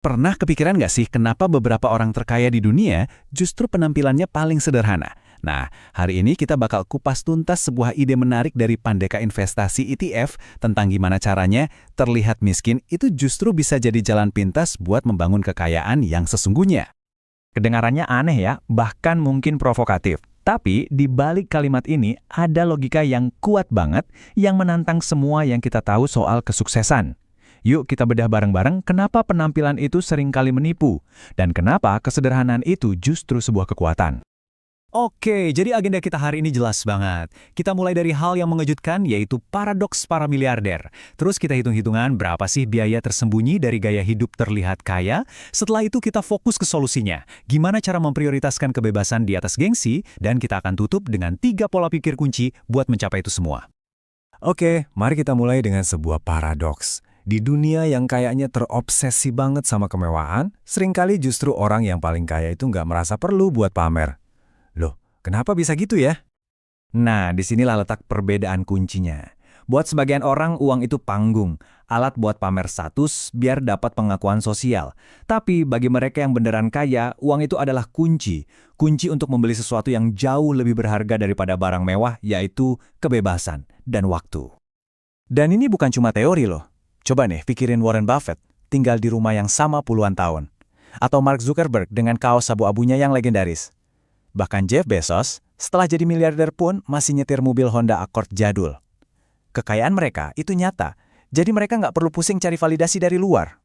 Pernah kepikiran nggak sih kenapa beberapa orang terkaya di dunia justru penampilannya paling sederhana? Nah, hari ini kita bakal kupas tuntas sebuah ide menarik dari Pandeka Investasi ETF tentang gimana caranya terlihat miskin itu justru bisa jadi jalan pintas buat membangun kekayaan yang sesungguhnya. Kedengarannya aneh ya, bahkan mungkin provokatif. Tapi di balik kalimat ini ada logika yang kuat banget yang menantang semua yang kita tahu soal kesuksesan. Yuk kita bedah bareng-bareng kenapa penampilan itu seringkali menipu, dan kenapa kesederhanaan itu justru sebuah kekuatan. Oke, jadi agenda kita hari ini jelas banget. Kita mulai dari hal yang mengejutkan, yaitu paradoks para miliarder. Terus kita hitung-hitungan berapa sih biaya tersembunyi dari gaya hidup terlihat kaya. Setelah itu kita fokus ke solusinya. Gimana cara memprioritaskan kebebasan di atas gengsi, dan kita akan tutup dengan 3 pola pikir kunci buat mencapai itu semua. Oke, mari kita mulai dengan sebuah paradoks. Di dunia yang kayaknya terobsesi banget sama kemewahan, seringkali justru orang yang paling kaya itu nggak merasa perlu buat pamer. Loh, kenapa bisa gitu ya? Nah, disinilah letak perbedaan kuncinya. Buat sebagian orang, uang itu panggung, alat buat pamer status biar dapat pengakuan sosial. Tapi bagi mereka yang beneran kaya, uang itu adalah kunci. Kunci untuk membeli sesuatu yang jauh lebih berharga daripada barang mewah, yaitu kebebasan dan waktu. Dan ini bukan cuma teori loh. Coba nih pikirin Warren Buffett, tinggal di rumah yang sama puluhan tahun. Atau Mark Zuckerberg dengan kaos abu-abunya yang legendaris. Bahkan Jeff Bezos, setelah jadi miliarder pun masih nyetir mobil Honda Accord jadul. Kekayaan mereka itu nyata, jadi mereka nggak perlu pusing cari validasi dari luar.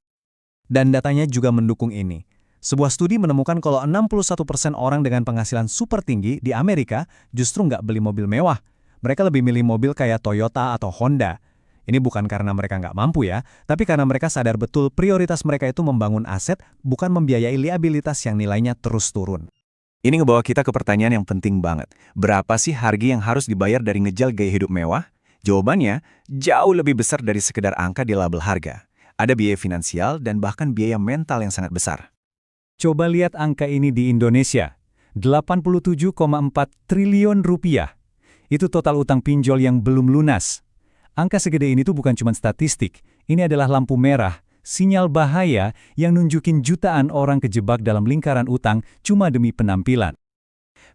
Dan datanya juga mendukung ini. Sebuah studi menemukan kalau 61% orang dengan penghasilan super tinggi di Amerika justru nggak beli mobil mewah. Mereka lebih milih mobil kayak Toyota atau Honda. Ini bukan karena mereka nggak mampu ya, tapi karena mereka sadar betul prioritas mereka itu membangun aset, bukan membiayai liabilitas yang nilainya terus turun. Ini ngebawa kita ke pertanyaan yang penting banget. Berapa sih harga yang harus dibayar dari ngejar gaya hidup mewah? Jawabannya, jauh lebih besar dari sekedar angka di label harga. Ada biaya finansial dan bahkan biaya mental yang sangat besar. Coba lihat angka ini di Indonesia. 87,4 triliun rupiah. Itu total utang pinjol yang belum lunas. Angka segede ini tuh bukan cuma statistik, ini adalah lampu merah, sinyal bahaya yang nunjukin jutaan orang kejebak dalam lingkaran utang cuma demi penampilan.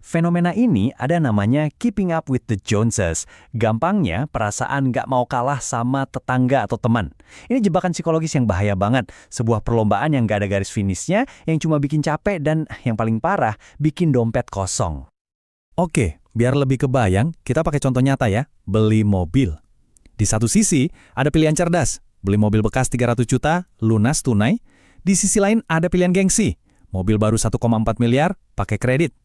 Fenomena ini ada namanya keeping up with the Joneses. Gampangnya, perasaan nggak mau kalah sama tetangga atau teman. Ini jebakan psikologis yang bahaya banget, sebuah perlombaan yang nggak ada garis finishnya, yang cuma bikin capek dan yang paling parah, bikin dompet kosong. Oke, biar lebih kebayang, kita pakai contoh nyata ya, beli mobil. Di satu sisi, ada pilihan cerdas, beli mobil bekas 300 juta, lunas tunai. Di sisi lain, ada pilihan gengsi, mobil baru 1,4 miliar, pakai kredit.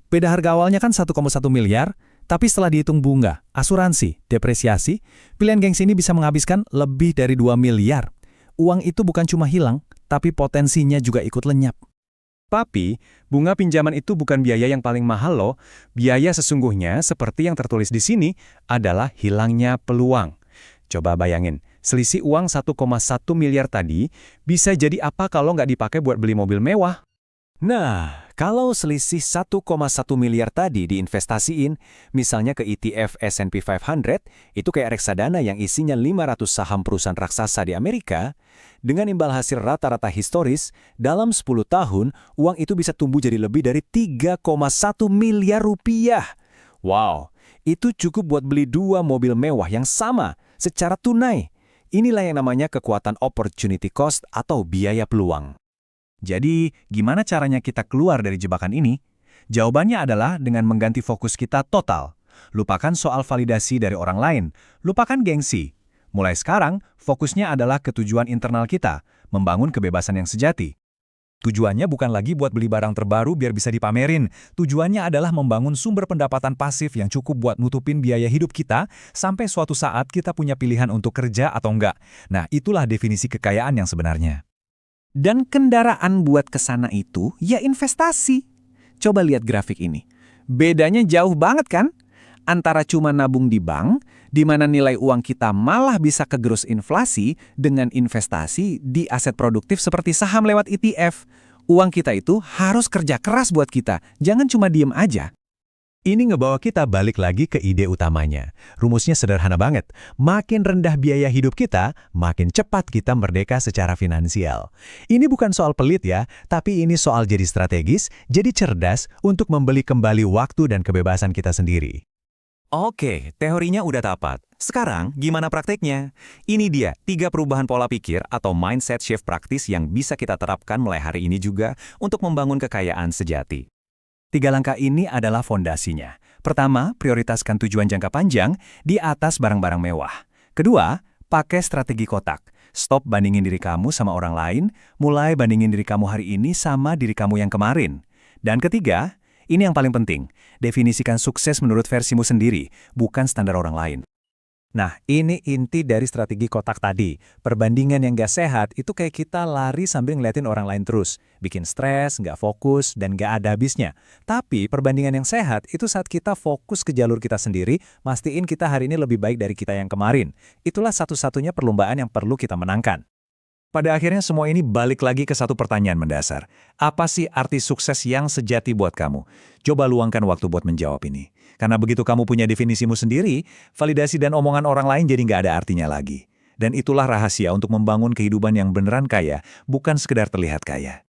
Beda harga awalnya kan 1,1 miliar, tapi setelah dihitung bunga, asuransi, depresiasi, pilihan gengsi ini bisa menghabiskan lebih dari 2 miliar. Uang itu bukan cuma hilang, tapi potensinya juga ikut lenyap. Tapi, bunga pinjaman itu bukan biaya yang paling mahal loh. Biaya sesungguhnya, seperti yang tertulis di sini, adalah hilangnya peluang. Coba bayangin, selisih uang 1,1 miliar tadi bisa jadi apa kalau nggak dipakai buat beli mobil mewah? Nah, kalau selisih 1,1 miliar tadi diinvestasiin, misalnya ke ETF S&P 500, itu kayak reksadana yang isinya 500 saham perusahaan raksasa di Amerika, dengan imbal hasil rata-rata historis, dalam 10 tahun, uang itu bisa tumbuh jadi lebih dari 3,1 miliar rupiah. Wow, itu cukup buat beli 2 mobil mewah yang sama, secara tunai. Inilah yang namanya kekuatan opportunity cost atau biaya peluang. Jadi, gimana caranya kita keluar dari jebakan ini? Jawabannya adalah dengan mengganti fokus kita total. Lupakan soal validasi dari orang lain. Lupakan gengsi. Mulai sekarang, fokusnya adalah ke tujuan internal kita, membangun kebebasan yang sejati. Tujuannya bukan lagi buat beli barang terbaru biar bisa dipamerin. Tujuannya adalah membangun sumber pendapatan pasif yang cukup buat nutupin biaya hidup kita sampai suatu saat kita punya pilihan untuk kerja atau enggak. Nah, itulah definisi kekayaan yang sebenarnya. Dan kendaraan buat ke sana itu ya investasi. Coba lihat grafik ini. Bedanya jauh banget kan? Antara cuma nabung di bank, di mana nilai uang kita malah bisa kegerus inflasi dengan investasi di aset produktif seperti saham lewat ETF. Uang kita itu harus kerja keras buat kita, jangan cuma diem aja. Ini ngebawa kita balik lagi ke ide utamanya. Rumusnya sederhana banget. Makin rendah biaya hidup kita, makin cepat kita merdeka secara finansial. Ini bukan soal pelit ya, tapi ini soal jadi strategis, jadi cerdas untuk membeli kembali waktu dan kebebasan kita sendiri. Oke, teorinya udah tepat. Sekarang, gimana prakteknya? Ini dia 3 perubahan pola pikir atau mindset shift praktis yang bisa kita terapkan mulai hari ini juga untuk membangun kekayaan sejati. 3 langkah ini adalah fondasinya. Pertama, prioritaskan tujuan jangka panjang di atas barang-barang mewah. Kedua, pakai strategi kotak. Stop bandingin diri kamu sama orang lain, mulai bandingin diri kamu hari ini sama diri kamu yang kemarin. Dan ketiga, ini yang paling penting, definisikan sukses menurut versimu sendiri, bukan standar orang lain. Nah, ini inti dari strategi kotak tadi. Perbandingan yang gak sehat itu kayak kita lari sambil ngeliatin orang lain terus. Bikin stres, gak fokus, dan gak ada habisnya. Tapi perbandingan yang sehat itu saat kita fokus ke jalur kita sendiri, mastiin kita hari ini lebih baik dari kita yang kemarin. Itulah satu-satunya perlombaan yang perlu kita menangkan. Pada akhirnya semua ini balik lagi ke satu pertanyaan mendasar. Apa sih arti sukses yang sejati buat kamu? Coba luangkan waktu buat menjawab ini. Karena begitu kamu punya definisimu sendiri, validasi dan omongan orang lain jadi nggak ada artinya lagi. Dan itulah rahasia untuk membangun kehidupan yang beneran kaya, bukan sekedar terlihat kaya.